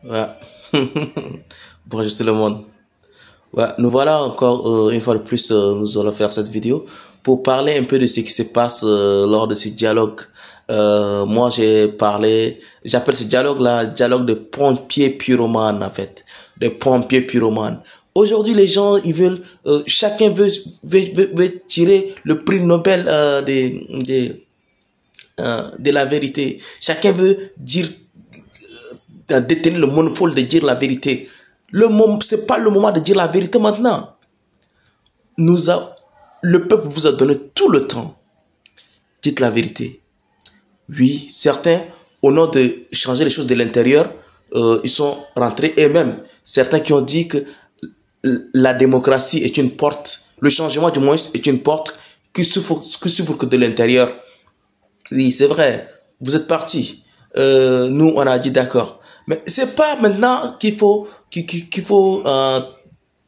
Ouais. Bonjour tout le monde. Ouais, nous voilà encore une fois de plus, nous allons faire cette vidéo pour parler un peu de ce qui se passe lors de ce dialogue. Moi, j'appelle ce dialogue-là, dialogue de pompiers pyromanes en fait, de pompiers pyromanes. Aujourd'hui, les gens, ils veulent, chacun veut tirer le prix Nobel de la vérité. Chacun veut dire détenir le monopole de dire la vérité. C'est pas le moment de dire la vérité maintenant. Le peuple vous a donné tout le temps. Dites la vérité. Oui, certains, au nom de changer les choses de l'intérieur, ils sont rentrés. Et même, certains qui ont dit que la démocratie est une porte, le changement du moins est une porte qui s'ouvre que de l'intérieur. Oui, c'est vrai. Vous êtes partis. Nous, on a dit d'accord. Mais c'est pas maintenant qu'il faut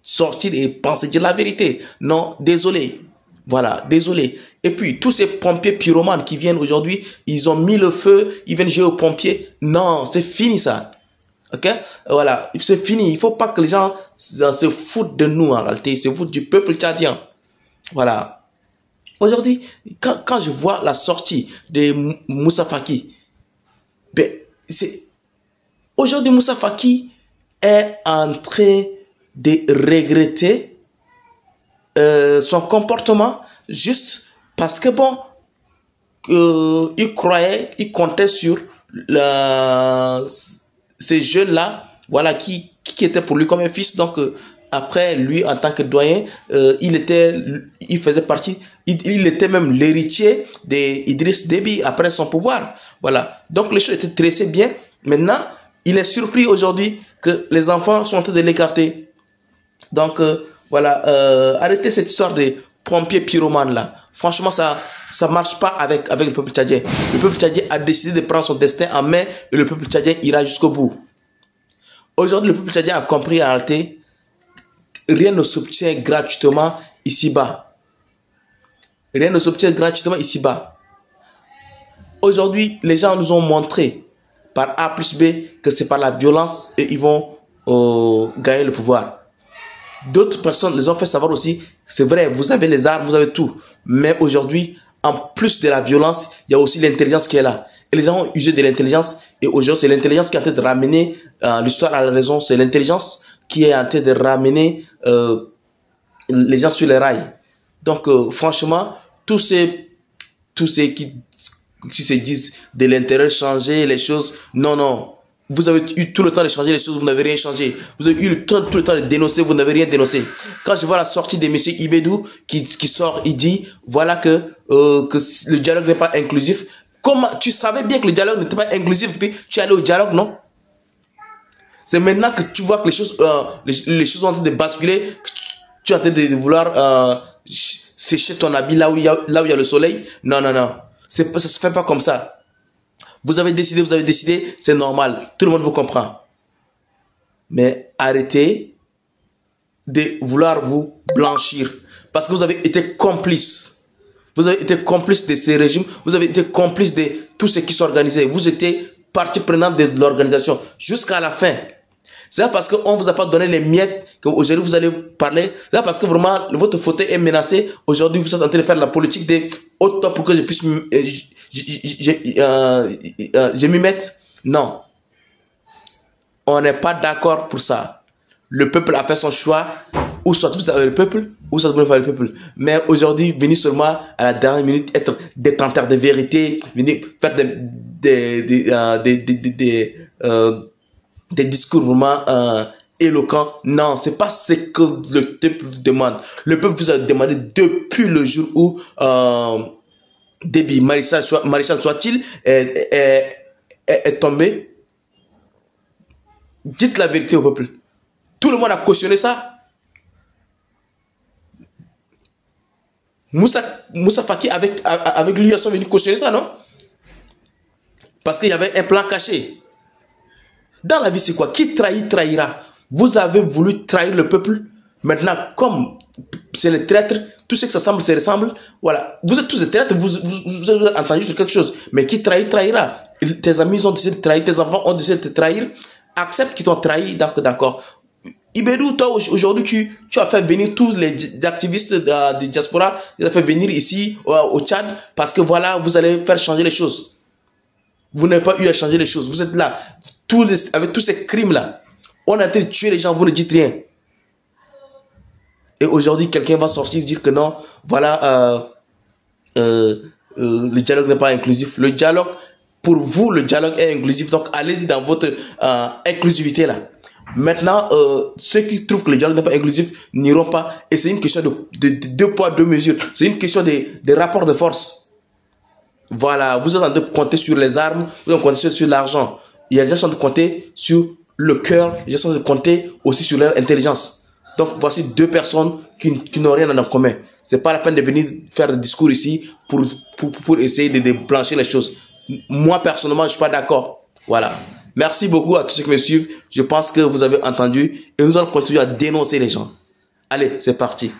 sortir et penser dire la vérité. Non, désolé. Voilà, désolé. Et puis, tous ces pompiers pyromanes qui viennent aujourd'hui, ils ont mis le feu, ils viennent jouer aux pompiers. Non, c'est fini ça. Ok? Voilà, c'est fini. Il faut pas que les gens se foutent de nous en réalité. Ils se foutent du peuple tchadien. Voilà. Aujourd'hui, quand je vois la sortie de Moussa Faki, ben, aujourd'hui, Moussa Faki est en train de regretter son comportement juste parce que bon, il comptait sur ces jeunes-là, voilà, qui étaient pour lui comme un fils. Donc, après, lui, en tant que doyen, il faisait partie, il était même l'héritier d'Idriss Déby après son pouvoir. Voilà. Donc, les choses étaient tracées bien. Maintenant, il est surpris aujourd'hui que les enfants sont en train de l'écarter. Donc, voilà, arrêtez cette histoire de pompiers pyromanes là. Franchement, ça marche pas avec le peuple tchadien. Le peuple tchadien a décidé de prendre son destin en main et le peuple tchadien ira jusqu'au bout. Aujourd'hui, le peuple tchadien a compris en réalité, rien ne s'obtient gratuitement ici-bas. Rien ne s'obtient gratuitement ici-bas. Aujourd'hui, les gens nous ont montré par A plus B que c'est par la violence et ils vont gagner le pouvoir. D'autres personnes les ont fait savoir aussi, c'est vrai, vous avez les armes, vous avez tout. Mais aujourd'hui, en plus de la violence, il y a aussi l'intelligence qui est là. Et les gens ont usé de l'intelligence. Et aujourd'hui, c'est l'intelligence qui est en train de ramener l'histoire à la raison. C'est l'intelligence qui est en train de ramener les gens sur les rails. Donc, franchement, tous ces qui se disent de l'intérieur changer les choses, non, non. Vous avez eu tout le temps de changer les choses, vous n'avez rien changé. Vous avez eu tout le temps de dénoncer, vous n'avez rien dénoncé. Quand je vois la sortie de M. Ibedou qui sort, il dit, voilà que le dialogue n'est pas inclusif. Comment tu savais bien que le dialogue n'était pas inclusif, puis tu es allé au dialogue, non? C'est maintenant que tu vois que les choses sont en train de basculer, que tu es en train de vouloir sécher ton habit là où il y a le soleil. Non, non, non. Ça ne se fait pas comme ça. Vous avez décidé, c'est normal. Tout le monde vous comprend. Mais arrêtez de vouloir vous blanchir. Parce que vous avez été complice. Vous avez été complice de ces régimes. Vous avez été complice de tout ce qui s'organisait. Vous étiez partie prenante de l'organisation jusqu'à la fin. C'est parce qu'on ne vous a pas donné les miettes qu'aujourd'hui vous allez parler. C'est parce que vraiment votre fauteuil est menacé. Aujourd'hui vous êtes en train de faire la politique des hauts top pour que je puisse je m'y mette. Non. On n'est pas d'accord pour ça. Le peuple a fait son choix. Ou soit vous êtes avec le peuple, ou soit vous êtes avec le peuple. Mais aujourd'hui, venir seulement à la dernière minute être détenteur de vérité, venir faire des discours vraiment éloquents. Non, c'est pas ce que le peuple vous demande. Le peuple vous a demandé depuis le jour où Déby, Maréchal soit-il, est tombé. Dites la vérité au peuple. Tout le monde a cautionné ça. Moussa Faki avec lui, ils sont venus cautionner ça, non? Parce qu'il y avait un plan caché. Dans la vie, c'est quoi? Qui trahit, trahira. Vous avez voulu trahir le peuple. Maintenant, comme c'est les traîtres, tout ce que ça semble se ressemble. Voilà. Vous êtes tous des traîtres, vous avez entendu sur quelque chose. Mais qui trahit, trahira. Tes amis ont décidé de trahir, tes enfants ont décidé de te trahir. accepte qu'ils t'ont trahi, d'accord. Ibedou, toi, aujourd'hui, tu as fait venir tous les activistes de diaspora, tu as fait venir ici, au Tchad, parce que voilà, vous allez faire changer les choses. Vous n'avez pas eu à changer les choses. Vous êtes là, avec tous ces crimes-là. On a été tuer les gens, vous ne dites rien. Et aujourd'hui, quelqu'un va sortir dire que non, voilà, le dialogue n'est pas inclusif. Le dialogue, pour vous, le dialogue est inclusif. Donc, allez-y dans votre inclusivité là. Maintenant, ceux qui trouvent que le dialogue n'est pas inclusif n'iront pas. Et c'est une question de deux poids, deux mesures. C'est une question des rapports de force. Voilà, vous êtes en train de compter sur les armes, vous êtes en train de compter sur l'argent. Il y a des gens qui sont en train de compter sur le cœur, il y a des gens qui sont en train de compter aussi sur leur intelligence. Donc, voici deux personnes qui n'ont rien en commun. C'est pas la peine de venir faire des discours ici pour essayer de blanchir les choses. Moi, personnellement, je ne suis pas d'accord. Voilà. Merci beaucoup à tous ceux qui me suivent. Je pense que vous avez entendu et nous allons continuer à dénoncer les gens. Allez, c'est parti.